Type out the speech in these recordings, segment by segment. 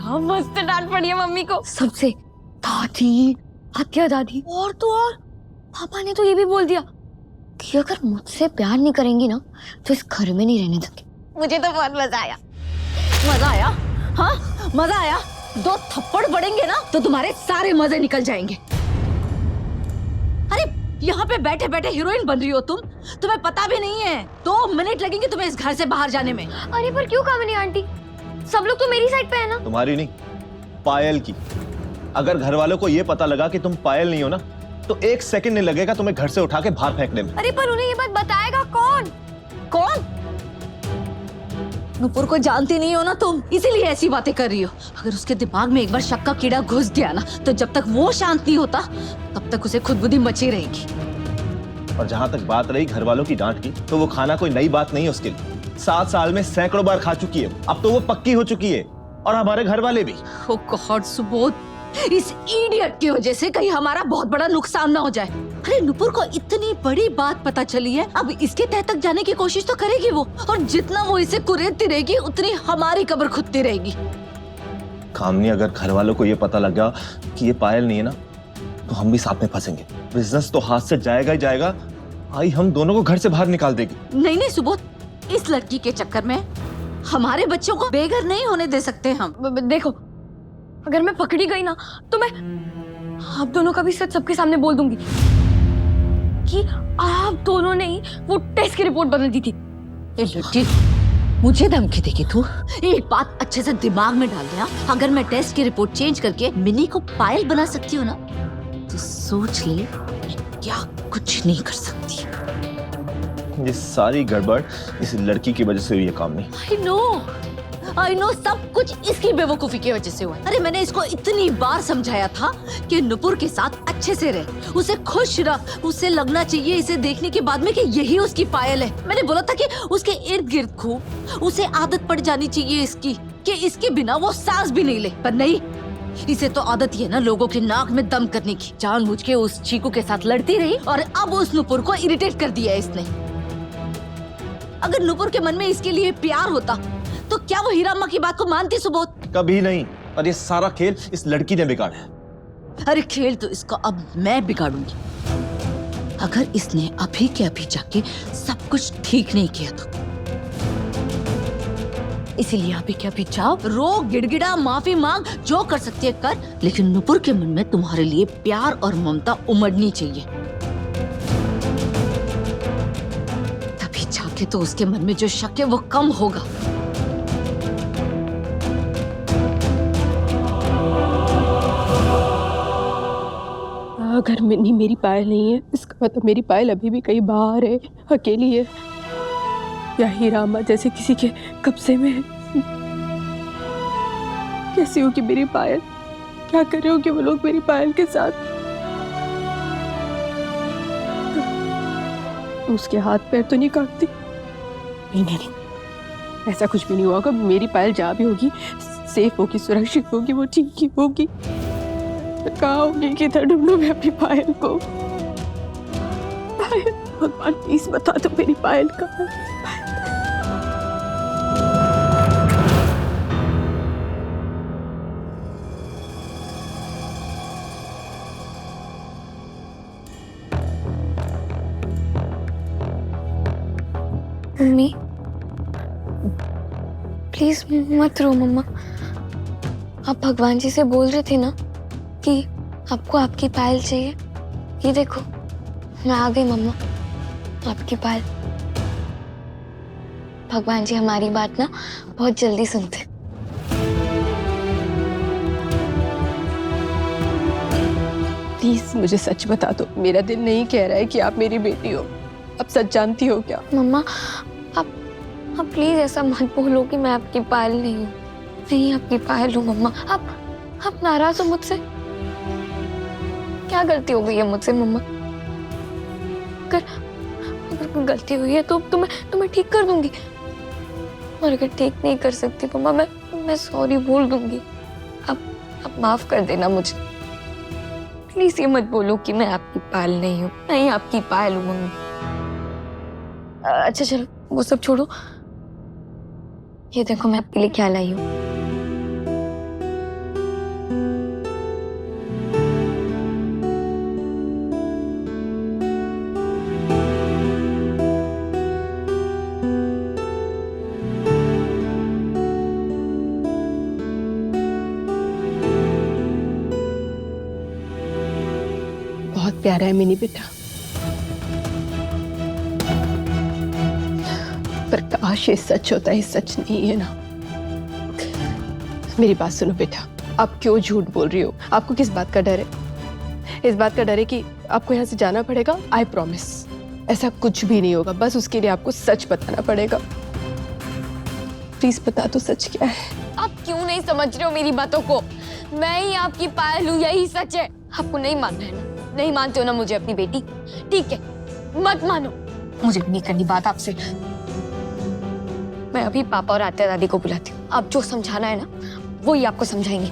क्या मस्त डांट पड़ी है मम्मी को सबसे। दादी, आत्या दादी, और तो और पापा ने तो ये भी बोल दिया कि अगर मुझसे प्यार नहीं करेंगी ना तो इस घर में नहीं रहने देंगे। मुझे तो बहुत मजा आया। मजा आया? हाँ मजा आया। 2 थप्पड़ पड़ेंगे ना तो तुम्हारे सारे मजे निकल जाएंगे। अरे यहाँ पे बैठे बैठे हीरोइन बन रही हो तुम, तुम्हें पता भी नहीं है 2 मिनट लगेंगे तुम्हें इस घर से बाहर जाने में। अरे पर क्यों कामिनी आंटी, सब लोग तो मेरी साइड पे है ना। तुम्हारी नहीं, पायल की। अगर घर वालों को ये पता लगा कि तुम पायल नहीं हो ना तो 1 सेकंड नहीं लगेगा तुम्हें घर से उठा के बाहर फेंकने में। अरे पर उन्हें ये बात बताएगा कौन? कौन? नुपुर को जानती नहीं हो ना तुम, इसीलिए ऐसी बातें कर रही हो। अगर उसके दिमाग में एक बार शक का कीड़ा घुस गया ना तो जब तक वो शांत नहीं होता तब तक उसे खुदबुदी मची रहेगी। और जहां तक बात रही घर वालों की डांट की, तो वो खाना कोई नई बात नहीं है उसके लिए। 7 साल में सैकड़ों बार खा चुकी है, अब तो वो पक्की हो चुकी है। और हमारे घर वाले भी। ओ गॉड सुबोध, इस इडियट की वजह से कहीं हमारा बहुत बड़ा नुकसान ना हो जाए। अरे नुपुर को इतनी बड़ी बात पता चली है, अब इसके तह तक जाने की कोशिश तो करेगी वो, और जितना वो इसे कुरेदती रहेगी उतनी हमारी कब्र खुदती रहेगी। कामनी, अगर घर वालों को ये पता लग गया कि ये पायल नहीं है ना तो हम भी साथ में फंसेंगे। बिजनेस तो हाथ से जाएगा ही जाएगा। आई हम दोनों को घर से बाहर निकाल देगी। नहीं नहीं सुबोध, इस लड़की के चक्कर में हमारे बच्चों को बेघर नहीं होने दे सकते हम। देखो, अगर मैं पकड़ी गई ना तो मैं आप दोनों का भी सच सबके सामने बोल दूंगी कि आप दोनों ने ही वो टेस्ट की रिपोर्ट बदल दी थी। ए लड़की, मुझे धमकी देगी तू? एक बात अच्छे से दिमाग में डाल दिया, अगर मैं टेस्ट की रिपोर्ट चेंज करके मिनी को पायल बना सकती हूँ ना तो सोच ले क्या कुछ नहीं कर सकती। ये सारी गड़बड़ इस लड़की की वजह से हुई है कामनी। आई नो सब कुछ इसकी बेवकूफी की वजह से हुआ। अरे मैंने इसको इतनी बार समझाया था कि नुपुर के साथ अच्छे से रहे, उसे खुश रख, उसे लगना चाहिए इसे देखने के बाद में कि यही उसकी पायल है। मैंने बोला था कि उसके इर्द गिर्द खूब, उसे आदत पड़ जानी चाहिए इसकी कि इसके बिना वो सांस भी नहीं ले। पर नहीं, इसे तो आदत ही है ना लोगों के नाक में दम करने की। जानबूझ के उस चीकू के साथ लड़ती रही और अब उस नुपुर को इरिटेट कर दिया इसने। अगर नुपुर के मन में इसके लिए प्यार होता तो क्या वो हीरा अम्मा की बात को मानती सुबोध? कभी नहीं। और ये सारा खेल इस लड़की ने बिगाड़ा है। अरे खेल तो इसका अब मैं बिगाड़ूंगी। अगर इसने अभी के अभी जाके सब कुछ ठीक नहीं किया तो। इसीलिए अभी के अभी जाओ, रो, गिड़गिड़ा, माफी मांग, जो कर सकती है कर, लेकिन नुपुर के मन में तुम्हारे लिए प्यार और ममता उमड़नी चाहिए। तभी जाके तो उसके मन में जो शक है वो कम होगा। अगर मिन्नी मेरी पायल नहीं है इसका मतलब मेरी पायल अभी भी कहीं बाहर है, अकेली है, या हीरा अम्मा जैसे किसी के कब्जे में है। कैसी होगी मेरी पायल? क्या कर रहे होंगे वो लोग मेरी पायल के साथ? उसके हाथ पैर तो नहीं काटती? नहीं नहीं नहीं, ऐसा कुछ भी नहीं होगा। मेरी पायल जहाँ भी होगी सेफ होगी, सुरक्षित होगी, वो ठीक ही होगी। कहाँ होगी, किधर ढूंढूं मैं अपनी पायल को? पायल, भगवान प्लीज बता दो मेरी पायल कहाँ है? मम्मी प्लीज मत रो मम्मा। आप भगवान जी से बोल रहे थे ना कि आपको आपकी पायल चाहिए। ये देखो मैं आ गई मम्मा, आपकी पायल। भगवान जी हमारी बात ना बहुत जल्दी सुनते। प्लीज मुझे सच बता दो, मेरा दिल नहीं कह रहा है कि आप मेरी बेटी हो। अब सच जानती हो क्या? मम्मा आप प्लीज ऐसा मत बोलो कि मैं आपकी पायल नहीं हूँ। नहीं आपकी पायल हूँ मम्मा। आप नाराज हो मुझसे? क्या गलती हो गई है मुझसे मम्मा? अगर कोई गलती हुई है तो तुम्हें ठीक कर दूंगी, और अगर ठीक नहीं कर सकती मम्मा मैं सॉरी बोल दूंगी। आप माफ कर देना मुझे। प्लीज ये मत बोलो कि मैं आपकी पायल नहीं हूँ। नहीं आपकी पायल हूँ मम्मी। अच्छा चलो वो सब छोड़ो, ये देखो मैं आपके लिए क्या लाई हूँ। प्यारा है मिनी बेटा, पर काश ये सच होता है, सच नहीं है ना। मेरी बात सुनो बेटा, आप क्यों झूठ बोल रही हो? आपको किस बात का डर है? इस बात का डर है कि आपको यहाँ से जाना पड़ेगा? आई प्रॉमिस ऐसा कुछ भी नहीं होगा, बस उसके लिए आपको सच बताना पड़ेगा। प्लीज बता दो सच क्या है। आप क्यों नहीं समझ रहे हो मेरी बातों को? मैं ही आपकी पायल हूँ, यही सच है। आपको नहीं मानना है ना? नहीं मानते हो ना मुझे अपनी बेटी? ठीक है, मत मानो, मुझे नहीं करनी बात आपसे। मैं अभी पापा और आत्या दादी को बुलाती हूँ। आप जो समझाना है ना वो ही आपको समझाएंगे।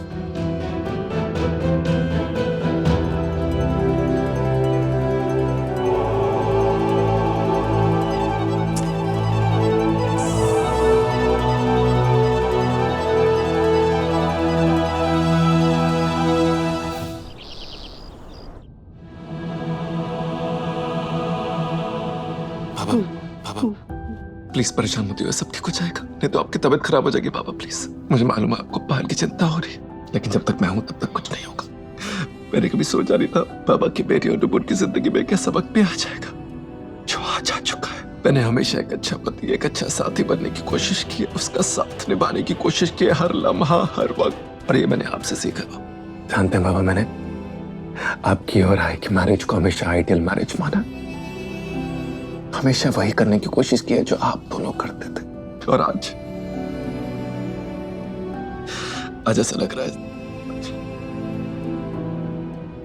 पापा, पापा, प्लीज परेशान मत होइए, सब ठीक हो जाएगा, नहीं तो आपकी तबीयत खराब हो जाएगी। पापा प्लीज, मुझे मालूम है आपको पायल की चिंता हो रही है, लेकिन जब तक मैं हूं तब तक कुछ नहीं होगा। मैंने कभी सोचा नहीं था पापा की मेरी और नुपुर की जिंदगी में क्या सबक भी आ जाएगा जो आज आ चुका है। मैंने हमेशा एक अच्छा पति, एक अच्छा साथी बनने की कोशिश की है, उसका साथ निभाने की कोशिश की है, हर लम्हा, हर वक्त, और ये मैंने आपसे सीखा। जानते हैं बाबा, मैंने आपकी और आई की मैरिज को हमेशा आइडियल मैरिज माना, हमेशा वही करने की कोशिश की है जो आप दोनों करते थे। और आज ऐसा लग रहा है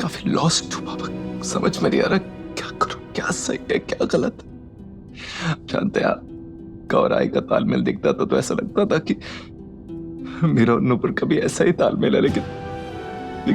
काफी लॉस्ट हूं बाबा, समझ में नहीं आ रहा क्या करूं, क्या सही है क्या गलत। जानते हैं आपका और आई का तालमेल दिखता था तो ऐसा लगता था कि मेरा और नुपुर का भी ऐसा ही तालमेल है, लेकिन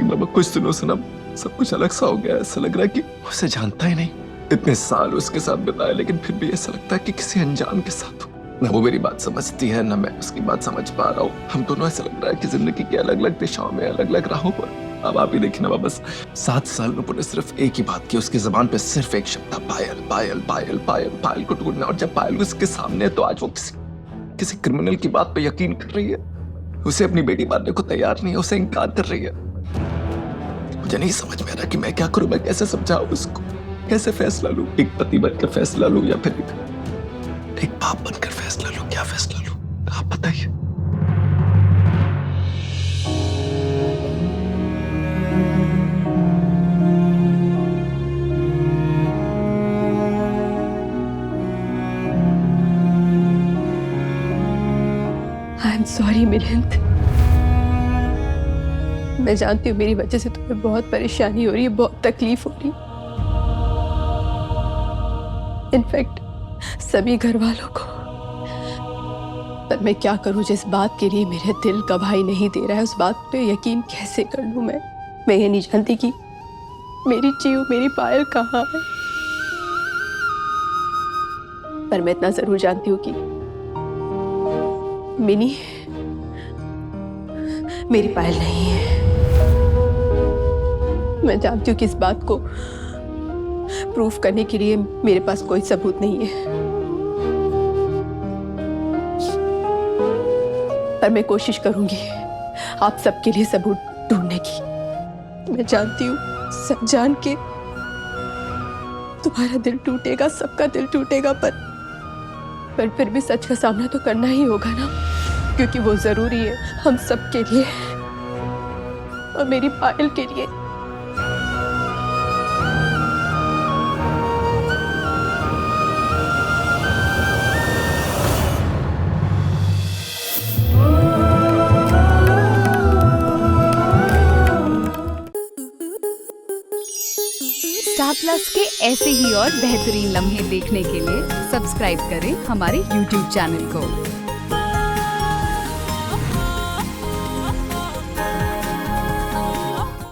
बाबा कुछ दिनों से ना सब कुछ अलग सा हो गया। ऐसा लग रहा है कि उसे जानता ही नहीं, इतने साल उसके साथ बिताए, लेकिन फिर भी ऐसा लगता है कि किसी अनजान के साथ हूं। ना वो मेरी बात समझती है ना मैं उसकी बात समझ पा रहा हूँ। हम दोनों ऐसा लग रहा है कि जिंदगी की अलग अलग दिशाओं में, अलग अलग राहों पर। अब आप ही देखिए ना, बस 7 साल नुपुर ने सिर्फ एक ही बात की, उसकी जुबान पे सिर्फ एक शब्द था, पायल पायल पायल पायल, पायल को ढूंढना। और जब पायल उसके सामने है तो आज वो किसी क्रिमिनल की बात पे यकीन कर रही है, उसे अपनी बेटी मारने को तैयार नहीं है, उसे इनकार कर रही है। मुझे नहीं समझ में आ रहा कि मैं क्या करूं, मैं कैसे समझाऊं उसको, कैसे फैसला लूं? एक पति बनकर फैसला लूं या फिर एक बाप बनकर फैसला लूं? क्या फैसला लूं आप बताइए। आई एम सॉरी मिलिंद, मैं जानती हूँ मेरी वजह से तुम्हें बहुत परेशानी हो रही है, बहुत तकलीफ हो रही है, इनफैक्ट सभी घर वालों को। पर मैं क्या करूं जिस बात के लिए मेरे दिल गवाही नहीं दे रहा है, उस बात पे यकीन कैसे कर लूं मैं ये नहीं जानती कि मेरी चीऊ, मेरी पायल कहाँ है। पर मैं इतना जरूर जानती हूँ कि मिनी मेरी पायल नहीं है। मैं जानती हूँ कि इस बात को प्रूफ करने के लिए मेरे पास कोई सबूत नहीं है, पर मैं कोशिश करूंगी आप सबके लिए सबूत ढूंढने की। मैं जानती हूँ सब जान के तुम्हारा दिल टूटेगा, सबका दिल टूटेगा, पर फिर भी सच का सामना तो करना ही होगा ना, क्योंकि वो जरूरी है हम सब के लिए और मेरी पायल के लिए। स्टार प्लस के ऐसे ही और बेहतरीन लम्हे देखने के लिए सब्सक्राइब करें हमारे YouTube चैनल को।